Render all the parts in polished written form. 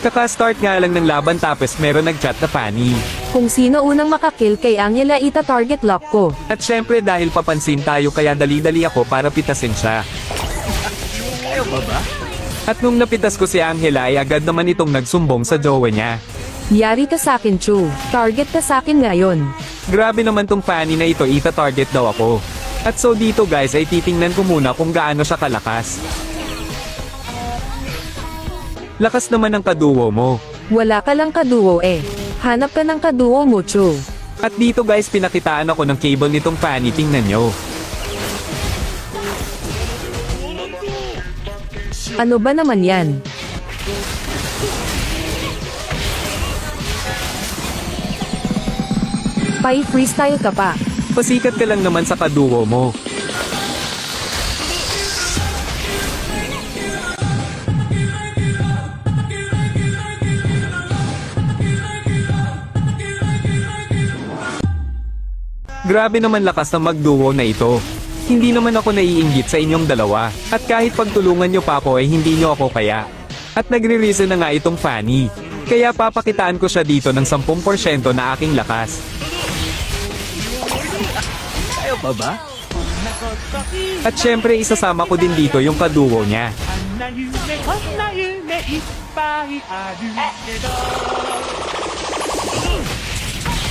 Kaka-start nga lang ng laban tapos meron nag-chat na Fanny. Kung sino unang makakill kay Angela ita-target lock ko. At syempre dahil papansin tayo kaya dali-dali ako para pitasin siya. Ayaw ba ba? At nung napitas ko si Angela ay agad naman itong nagsumbong sa jowa niya. Yari ka sakin, Chu. Target ka sakin ngayon. Grabe naman tong Fanny na ito, ita-target daw ako. At so dito guys ay titingnan ko muna kung gaano siya kalakas. Lakas naman ng kaduo mo. Wala ka lang kaduo eh. Hanap ka ng kaduo mo, Chu. At dito guys pinakitaan ako ng cable nitong Fanny, tingnan nyo. Ano ba naman yan? Pai freestyle ka pa. Pasikat ka lang naman sa kaduo mo. Grabe naman lakas ng magduo na ito. Hindi naman ako naiinggit sa inyong dalawa, at kahit pagtulungan nyo pa ako ay hindi nyo ako kaya. At nagre-reason na nga itong Fanny. Kaya papakitaan ko siya dito ng 10% na aking lakas. Ayaw ba ba? At syempre isasama ko din dito yung kaduo niya.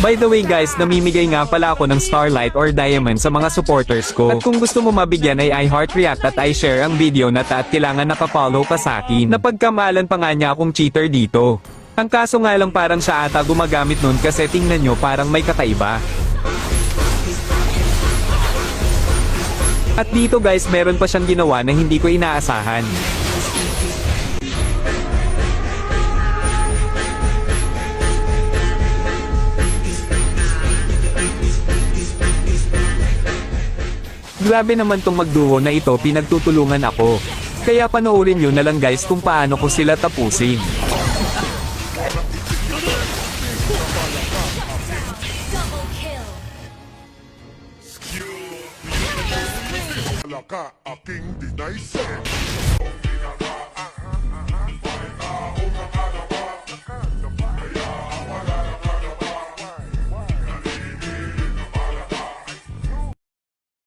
By the way guys, namimigay nga pala ako ng Starlight or Diamond sa mga supporters ko. At kung gusto mo mabigyan ay iHeart React at iShare ang video na at kailangan nakafollow ka sa akin. Napagkamalan pa nga niya akong cheater dito. Ang kaso nga lang parang siya ata gumagamit nun kasi tingnan nyo parang may kakaiba. At dito guys meron pa siyang ginawa na hindi ko inaasahan. Grabe naman tong magduo na ito, pinagtutulungan ako. Kaya panoorin nyo na lang guys kung paano ko sila tapusin. Wala ka aking dinaysip.